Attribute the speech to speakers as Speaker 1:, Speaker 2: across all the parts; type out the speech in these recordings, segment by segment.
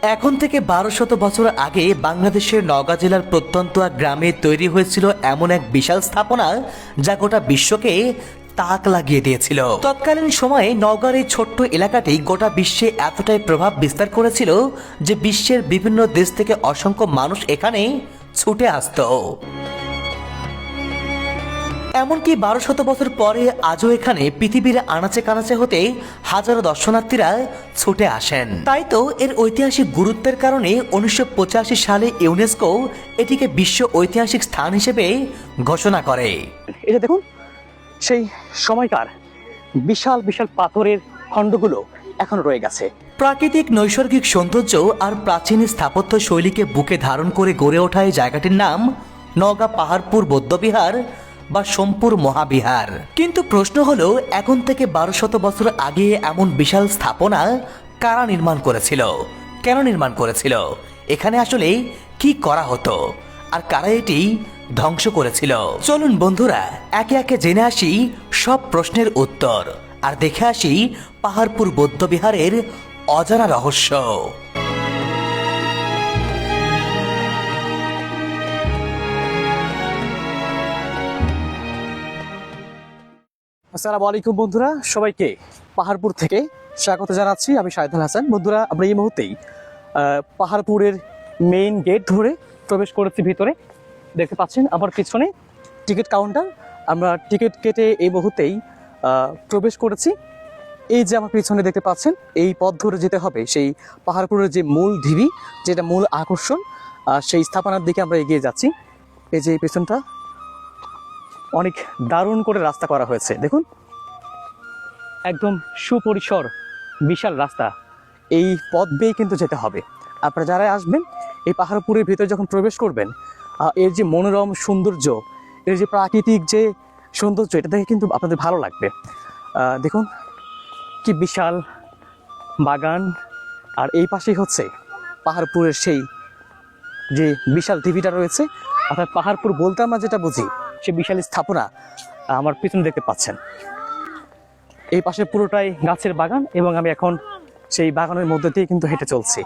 Speaker 1: এখন থেকে 1200 বছর আগে বাংলাদেশের নওগাঁ জেলার প্রত্যন্ত এক গ্রামে তৈরি হয়েছিল এমন এক বিশাল স্থাপনা যা গোটা বিশ্বকে তাক লাগিয়ে দিয়েছিল। তৎকালীন সময়ে নওগাঁর এই ছোট্ট এলাকাটি গোটা বিশ্বে এতটাই প্রভাব বিস্তার করেছিল যে বিশ্বের বিভিন্ন দেশ থেকে অসংখ্য মানুষ এখানে ছুটে আসতো। এমনকি 1200 বছর পরে আজও এখানে পৃথিবীর আনাচে কানাচে হতে হাজারো দর্শনার্থীরা ছুটে আসেন। তাই তো এর ঐতিহাসিক গুরুত্বের কারণে 1985 সালে ইউনেস্কো এটিকে বিশ্ব ঐতিহাসিক স্থান হিসেবে ঘোষণা করে।
Speaker 2: এটা দেখুন, সেই সময়কার বিশাল বিশাল পাথরের খণ্ডগুলো এখন রয়ে গেছে।
Speaker 1: প্রাকৃতিক নৈসর্গিক সৌন্দর্য আর প্রাচীন স্থাপত্য শৈলীকে বুকে ধারণ করে গড়ে ওঠা এই জায়গাটির নাম নওগাঁ পাহাড়পুর বৌদ্ধবিহার বা সোমপুর মহাবিহার। কিন্তু প্রশ্ন হলো, এখন থেকে 1200 বছর আগে এমন বিশাল স্থাপনা কারা নির্মাণ করেছিল, কেন নির্মাণ করেছিল, এখানে আসলে কি করা হতো আর কারা এটি ধ্বংস করেছিল? চলুন বন্ধুরা একে একে জেনে আসি সব প্রশ্নের উত্তর আর দেখে আসি পাহাড়পুর বৌদ্ধবিহারের অজানা রহস্য।
Speaker 2: আসসালামু আলাইকুম বন্ধুরা, সবাইকে পাহাড়পুর থেকে স্বাগত জানাচ্ছি। আমি শাহিদুল হাসান। বন্ধুরা, আমরা এই মুহূর্তেই পাহাড়পুরের মেইন গেট ধরে প্রবেশ করেছি ভিতরে। দেখতে পাচ্ছেন আমার পিছনে টিকিট কাউন্টার। আমরা টিকিট কেটে এই মুহূর্তেই প্রবেশ করেছি। এই যে আমার পিছনে দেখতে পাচ্ছেন, এই পথ ধরে যেতে হবে সেই পাহাড়পুরের যে মূল ঢিবি, যেটা মূল আকর্ষণ, সেই স্থাপনার দিকে আমরা এগিয়ে যাচ্ছি। এই যে এই পেছনটা অনেক দারুণ করে রাস্তা করা হয়েছে, দেখুন একদম সুপরিসর বিশাল রাস্তা। এই পথ বেয়ে কিন্তু যেতে হবে। আপনারা যারা আসবেন এই পাহাড়পুরের ভিতরে যখন প্রবেশ করবেন, এর যে মনোরম সৌন্দর্য, এর যে প্রাকৃতিক যে সৌন্দর্য, এটা দেখে কিন্তু আপনাদের ভালো লাগবে। দেখুন কি বিশাল বাগান, আর এই পাশেই হচ্ছে পাহাড়পুরের সেই যে বিশাল ঢিবিটা রয়েছে। অর্থাৎ পাহাড়পুর বলতে আমরা যেটা বুঝি সে বিশাল স্থাপনা আমার পিছনে দেখতে পাচ্ছেন। এই পাশে পুরোটাই গাছের বাগান এবং আমি এখন সেই বাগানের মধ্যে দিয়ে কিন্তু হেঁটে চলছি।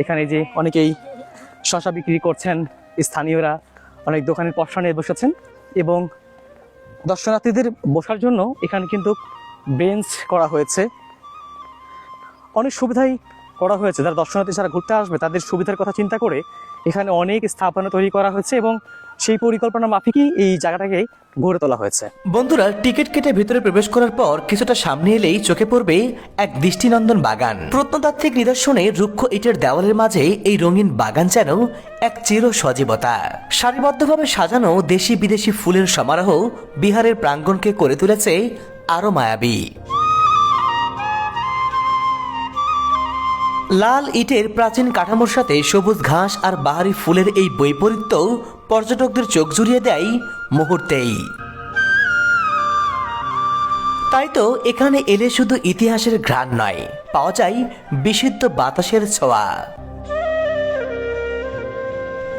Speaker 2: এখানে যে অনেকেই শশা বিক্রি করছেন, স্থানীয়রা অনেক দোকানের পসরা নিয়ে বসেছেন এবং দর্শনার্থীদের বসার জন্য এখানে কিন্তু বেঞ্চ করা হয়েছে। অনেক সুবিধাই করা হয়েছে। যারা দর্শনার্থী যারা ঘুরতে আসবে তাদের সুবিধার কথা চিন্তা করে এখানে অনেক স্থাপনা তৈরি করা হয়েছে এবং সেই পরিকল্পনা মাফিকই এই জায়গাটাকে গড়ে তোলা হয়েছে।
Speaker 1: বন্ধুরা, টিকিট কেটে ভিতরে প্রবেশ করার পর কিছুটা সামনে এলেই চোখে পড়বে এক দৃষ্টিনন্দন বাগান। প্রত্নতাত্ত্বিক নিদর্শনে রুক্ষ ইটের দেওয়ালের মাঝে এই রঙিন বাগান যেন এক চির সজীবতা। সারিবদ্ধভাবে সাজানো দেশি বিদেশি ফুলের সমারোহ বিহারের প্রাঙ্গণকে করে তুলেছে আরো মায়াবী। লাল ইটের প্রাচীন কাঠামোর সাথে সবুজ ঘাস আর বাহারি ফুলের এই বৈপরীত্য পর্যটকদের চোখ জুড়িয়ে দেয় মুহূর্তেই। তাই তো এখানে এলে শুধু ইতিহাসের ঘ্রাণ নয়, পাওয়া যায় বিশুদ্ধ বাতাসের ছোঁয়া।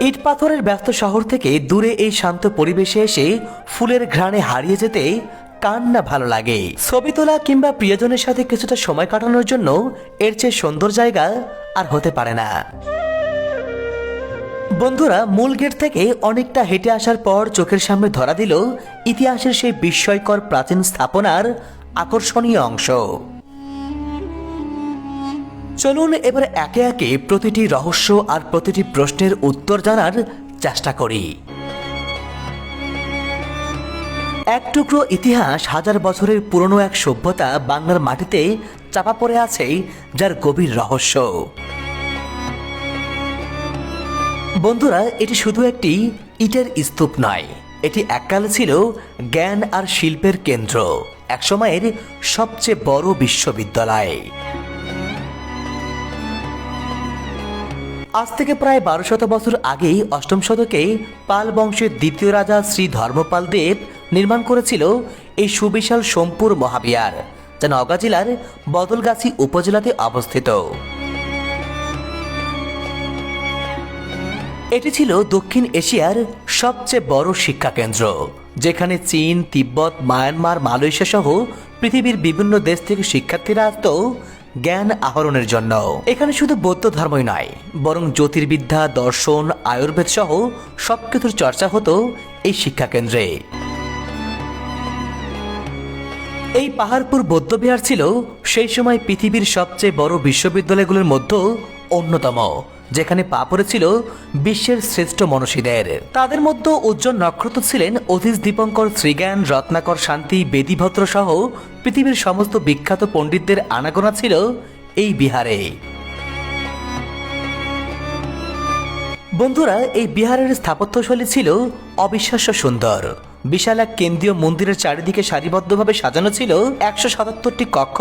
Speaker 1: ইট পাথরের ব্যস্ত শহর থেকে দূরে এই শান্ত পরিবেশে এসে ফুলের ঘ্রাণে হারিয়ে যেতে কার না ভালো লাগে। ছবি তোলা কিংবা প্রিয়জনের সাথে কিছুটা সময় কাটানোর জন্য এর চেয়ে সুন্দর জায়গা আর হতে পারে না। বন্ধুরা, মূল গেট থেকে অনেকটা হেঁটে আসার পর চোখের সামনে ধরা দিল ইতিহাসের সেই বিস্ময়কর প্রাচীন স্থাপনার আকর্ষণীয় অংশ। চলুন এবার একে একে প্রতিটি রহস্য আর প্রতিটি প্রশ্নের উত্তর জানার চেষ্টা করি। এক টুকরো ইতিহাস, হাজার বছরের পুরনো এক সভ্যতা বাংলার মাটিতে চাপা পড়ে আছে, যার গভীর রহস্য। বন্ধুরা, এটি শুধু একটি ইটের স্তূপ নয়, এটি এককালে ছিল জ্ঞান আর শিল্পের কেন্দ্র, একসময়ের সবচেয়ে বড় বিশ্ববিদ্যালয়। আজ থেকে প্রায় 1200 বছর আগেই 8ম শতকে পাল বংশের দ্বিতীয় রাজা শ্রী ধর্মপাল দেব নির্মাণ করেছিল এই সুবিশাল সোমপুর মহাবিহার, যা নওগাঁ জেলার বদলগাছি উপজেলাতে অবস্থিত। এটি ছিল দক্ষিণ এশিয়ার সবচেয়ে বড় শিক্ষা কেন্দ্র, যেখানে চীন, তিব্বত, মায়ানমার, মালয়েশিয়া সহ পৃথিবীর বিভিন্ন দেশ থেকে শিক্ষার্থীরা আসত জ্ঞান আহরণের জন্য। এখানে শুধু বৌদ্ধ ধর্মই নয়, বরং জ্যোতির্বিদ্যা, দর্শন, আয়ুর্বেদ সহ সবকিছুর চর্চা হতো এই শিক্ষাকেন্দ্রে। এই পাহাড়পুর বৌদ্ধবিহার ছিল সেই সময় পৃথিবীর সবচেয়ে বড় বিশ্ববিদ্যালয়গুলোর মধ্যে অন্যতম, যেখানে পা পড়েছিল বিশ্বের শ্রেষ্ঠ মনীষীদের। তাদের মধ্যে উজ্জ্বল নক্ষত্র ছিলেন অধীশ দীপঙ্কর, শ্রীজ্ঞান, রত্নাকর, শান্তি, বেদীভদ্র সহ পৃথিবীর সমস্ত বিখ্যাত পণ্ডিতদের আনাগোনা ছিল এই বিহারে। বন্ধুরা, এই বিহারের স্থাপত্যশৈলী ছিল অবিশ্বাস্য সুন্দর। বিশাল এক কেন্দ্রীয় মন্দিরের চারিদিকে সারিবদ্ধভাবে সাজানো ছিল 177টি কক্ষ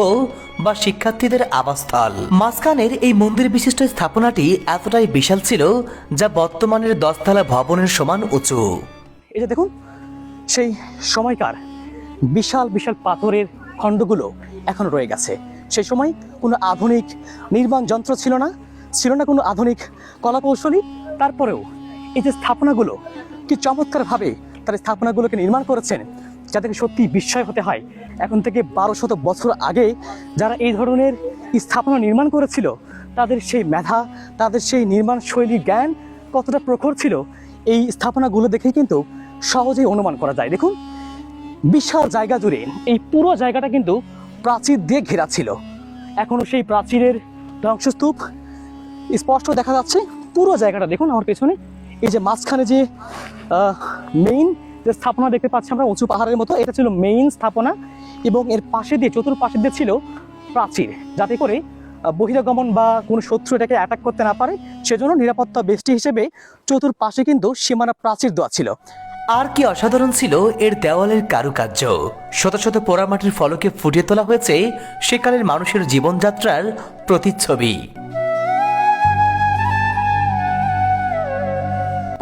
Speaker 1: বা শিক্ষার্থীদের আবাসস্থল। মাঝখানের এই মন্দির বিশিষ্ট স্থাপনাটি এতটাই বিশাল ছিল যা বর্তমানের 10তলা ভবনের সমান উঁচু।
Speaker 2: এই যে দেখুন, সেই সময়কার বিশাল বিশাল পাথরের খণ্ডগুলো এখন রয়ে গেছে। সেই সময় কোনো আধুনিক নির্মাণ যন্ত্র ছিল না কোনো আধুনিক কলাকৌশলী। তারপরেও এই যে স্থাপনাগুলো কি চমৎকারভাবে তার স্থাপনাগুলোকে নির্মাণ করেছেন, যাদেরকে সত্যি বিস্ময় হতে হয়। এখন থেকে 1200 বছর আগে যারা এই ধরনের স্থাপনা নির্মাণ করেছিল, তাদের সেই মেধা, তাদের সেই নির্মাণ শৈলী, জ্ঞান কতটা প্রখর ছিল, এই স্থাপনাগুলো দেখেই কিন্তু সহজেই অনুমান করা যায়। দেখুন, বিশাল জায়গা জুড়ে এই পুরো জায়গাটা কিন্তু প্রাচীর দিয়ে ঘেরা ছিল। এখনও সেই প্রাচীরের ধ্বংসস্তূপ স্পষ্ট দেখা যাচ্ছে। পুরো জায়গাটা দেখুন আমার পেছনে, এই যে মাঝখানে যে মেইন যে স্থাপনা দেখতে পাচ্ছি আমরা উঁচু পাহাড়ের মতো, এটা ছিল মেইন স্থাপনা, এবং এর পাশে দিয়ে, চতুর্পাশে দিয়ে ছিল প্রাচীর, যাতে করে বহিরাগমন বা কোনো শত্রু এটাকে অ্যাটাক করতে না পারে। সেজন্য নিরাপত্তা বেষ্টি হিসেবে চতুর্পাশে কিন্তু সীমানা প্রাচীর দেওয়া ছিল।
Speaker 1: আর কি অসাধারণ ছিল এর দেওয়ালের কারুকার্য। শত শত পোড়ামাটির ফলকে ফুটিয়ে তোলা হয়েছে সেকালের মানুষের জীবনযাত্রার প্রতিচ্ছবি।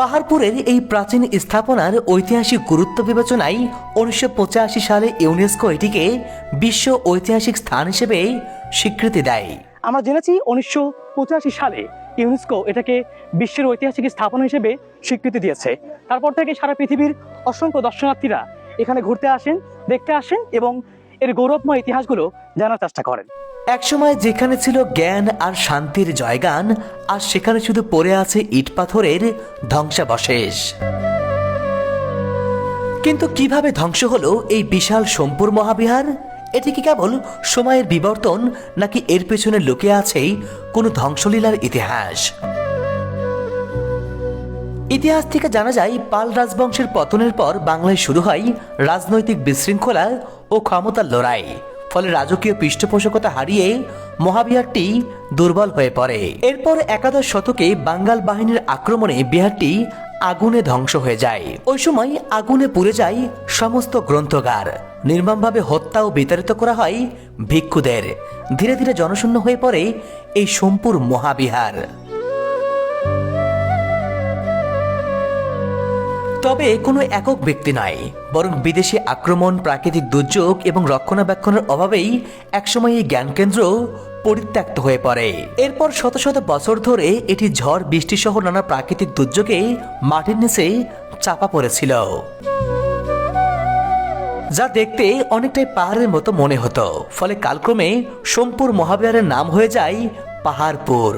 Speaker 1: পাহাড়পুরের এই প্রাচীন স্থাপনার ঐতিহাসিক গুরুত্ব বিবেচনায় 1985 সালে ইউনেস্কো এটিকে বিশ্ব ঐতিহাসিক স্থান হিসেবে স্বীকৃতি দেয়।
Speaker 2: আমরা জেনেছি 1985 সালে ইউনেস্কো এটাকে বিশ্বের ঐতিহাসিক স্থাপনা হিসেবে স্বীকৃতি দিয়েছে। তারপর থেকে সারা পৃথিবীর অসংখ্য দর্শনার্থীরা এখানে ঘুরতে আসেন, দেখতে আসেন এবং এর গৌরবময় ইতিহাসগুলো জানার চেষ্টা করেন।
Speaker 1: একসময় যেখানে ছিল জ্ঞান আর শান্তির জয়গান, আর সেখানে শুধু পড়ে আছে ইট পাথরের ধ্বংসাবশেষ। কিন্তু কিভাবে ধ্বংস হলো এই বিশাল সোমপুর মহাবিহার? এটি কি কেবল সময়ের বিবর্তন, নাকি এর পেছনে লুকিয়ে আছে কোনো ধ্বংসলীলার ইতিহাস? ইতিহাস থেকে জানা যায়, পাল রাজবংশের পতনের পর বাংলায় শুরু হয় রাজনৈতিক বিশৃঙ্খলা ও ক্ষমতার লড়াই। ফলে রাজকীয় পৃষ্ঠপোষকতা হারিয়ে মহাবিহারটি দুর্বল হয়ে পড়ে। এরপর একাদশ শতকে বাঙ্গাল বাহিনীর আক্রমণে বিহারটি আগুনে ধ্বংস হয়ে যায়। ওই সময় আগুনে পুড়ে যায় সমস্ত গ্রন্থাগার, নির্মমভাবে হত্যা ও বিতাড়িত করা হয় ভিক্ষুদের। ধীরে ধীরে জনশূন্য হয়ে পড়ে এই সোমপুর মহাবিহার। তবে কোনো একক ব্যক্তি নয়, বরং বিদেশি আক্রমণ, প্রাকৃতিক দুর্যোগ এবং রক্ষণাবেক্ষণের অভাবেই একসময় এই জ্ঞানকেন্দ্র পরিত্যক্ত হয়ে পড়ে। এরপর শত শত বছর ধরে এটি ঝড়, বৃষ্টি সহ নানা প্রাকৃতিক দুর্যোগে মাটির নিচে চাপা পড়েছিল, যা দেখতে অনেকটাই পাহাড়ের মতো মনে হতো। ফলে কালক্রমে সোমপুর মহাবিহারের নাম হয়ে যায় পাহাড়পুর।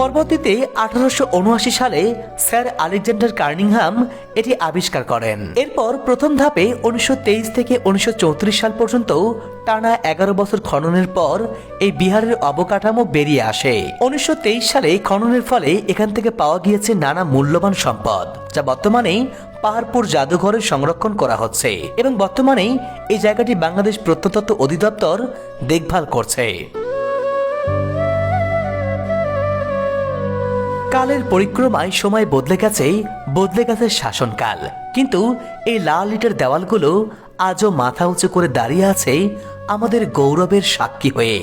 Speaker 1: পরবর্তীতে 1879 সালে স্যার আলেকজান্ডার কার্নিংহাম এটি আবিষ্কার করেন। এরপর প্রথম ধাপে 1923 থেকে 1934 সাল পর্যন্ত টানা 11 বছর খননের পর এই বিহারের অবকাঠামো বেরিয়ে আসে। 1923 সালে খননের ফলে এখান থেকে পাওয়া গিয়েছে নানা মূল্যবান সম্পদ, যা বর্তমানে পাহাড়পুর জাদুঘরে সংরক্ষণ করা হচ্ছে এবং বর্তমানে এই জায়গাটি বাংলাদেশ প্রত্নতত্ত্ব অধিদপ্তর দেখভাল করছে। কালের পরিক্রমায় সময় বদলে গেছে শাসনকাল, কিন্তু এই লাল ইটের দেওয়ালগুলো আজও মাথা উঁচু করে দাঁড়িয়ে আছে আমাদের গৌরবের সাক্ষী হয়ে।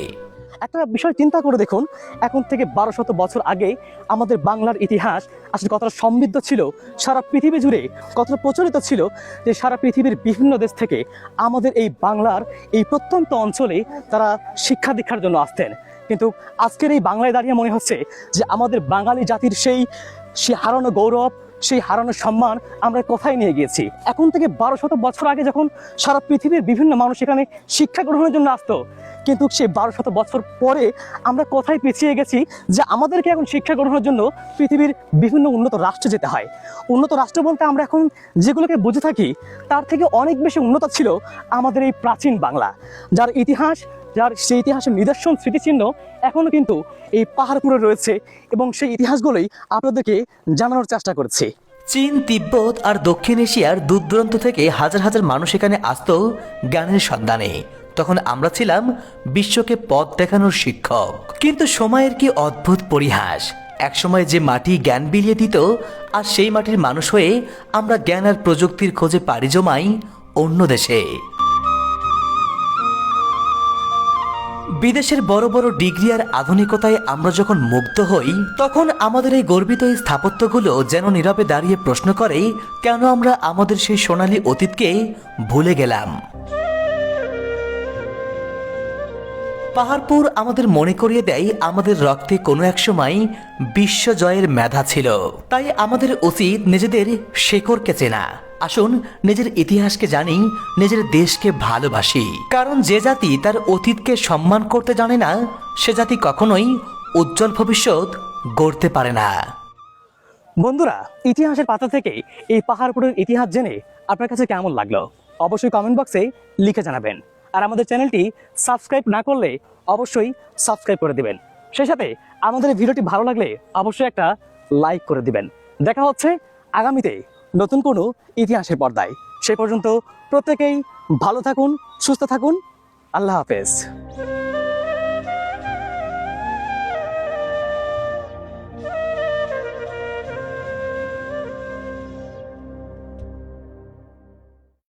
Speaker 2: একটা বিষয় চিন্তা করে দেখুন, এখন থেকে 1200 বছর আগে আমাদের বাংলার ইতিহাস আসলে কতটা সমৃদ্ধ ছিল, সারা পৃথিবী জুড়ে কতটা প্রচলিত ছিল, যে সারা পৃথিবীর বিভিন্ন দেশ থেকে আমাদের এই বাংলার এই প্রত্যন্ত অঞ্চলে তারা শিক্ষা দীক্ষার জন্য আসতেন। কিন্তু আজকের এই বাংলায় দাঁড়িয়ে মনে হচ্ছে যে আমাদের বাঙালি জাতির সেই হারানো গৌরব, সেই হারানো সম্মান আমরা কোথায় নিয়ে গিয়েছি। এখন থেকে 1200 বছর আগে যখন সারা পৃথিবীর বিভিন্ন মানুষ এখানে শিক্ষা গ্রহণের জন্য আসতো, কিন্তু সেই 1200 বছর পরে আমরা কোথায় পিছিয়ে গেছি যে আমাদেরকে এখন শিক্ষা গ্রহণের জন্য পৃথিবীর বিভিন্ন উন্নত রাষ্ট্রে যেতে হয়। উন্নত রাষ্ট্র বলতে আমরা এখন যেগুলোকে বুঝে থাকি তার থেকে অনেক বেশি উন্নত ছিল আমাদের এই প্রাচীন বাংলা, যার ইতিহাস, যার সেই ইতিহাসের নিদর্শন স্মৃতিচিহ্ন এখনও কিন্তু এই পাহাড়পুরে রয়েছে এবং সেই ইতিহাসগুলোই আপনাদেরকে জানানোর চেষ্টা করছি।
Speaker 1: চীন, তিব্বত আর দক্ষিণ এশিয়ার দূর দূরান্ত থেকে হাজার হাজার মানুষ এখানে আসতো জ্ঞানের সন্ধানে। তখন আমরা ছিলাম বিশ্বকে পথ দেখানোর শিক্ষক। কিন্তু সময়ের কি অদ্ভুত পরিহাস, একসময় যে মাটি জ্ঞান বিলিয়ে দিত, আর সেই মাটির মানুষ হয়ে আমরা জ্ঞান আর প্রযুক্তির খোঁজে পাড়ি জমাই অন্য দেশে। বিদেশের বড় বড় ডিগ্রি আর আধুনিকতায় আমরা যখন মুগ্ধ হই, তখন আমাদের এই গর্বিত এই স্থাপত্যগুলো যেন নীরবে দাঁড়িয়ে প্রশ্ন করে, কেন আমরা আমাদের সেই সোনালী অতীতকে ভুলে গেলাম। পাহাড়পুর আমাদের মনে করিয়ে দেয় আমাদের রক্তে কোনো এক সময় বিশ্ব জয়ের মেধা ছিল। তাই আমাদের উচিত নিজেদের শেকড়কে চেনা। আসুন নিজের ইতিহাসকে জানি, নিজের দেশকে ভালোবাসি। কারণ যে জাতি তার অতীতকে সম্মান করতে জানে না, সে জাতি কখনোই উজ্জ্বল ভবিষ্যৎ গড়তে পারে না।
Speaker 2: বন্ধুরা, ইতিহাসের পাতা থেকে এই পাহাড়পুরের ইতিহাস জেনে আপনার কাছে কেমন লাগলো অবশ্যই কমেন্ট বক্সে লিখে জানাবেন। আর আমাদের চ্যানেলটি সাবস্ক্রাইব না করলে অবশ্যই সাবস্ক্রাইব করে দিবেন। সেই সাথে আমাদের এই ভিডিওটি ভালো লাগলে অবশ্যই একটা লাইক করে দিবেন। দেখা হচ্ছে আগামীতে নতুন কোনো ইতিহাসের পর্দায়। সে পর্যন্ত প্রত্যেকেই ভালো থাকুন, সুস্থ থাকুন। আল্লাহ হাফেজ।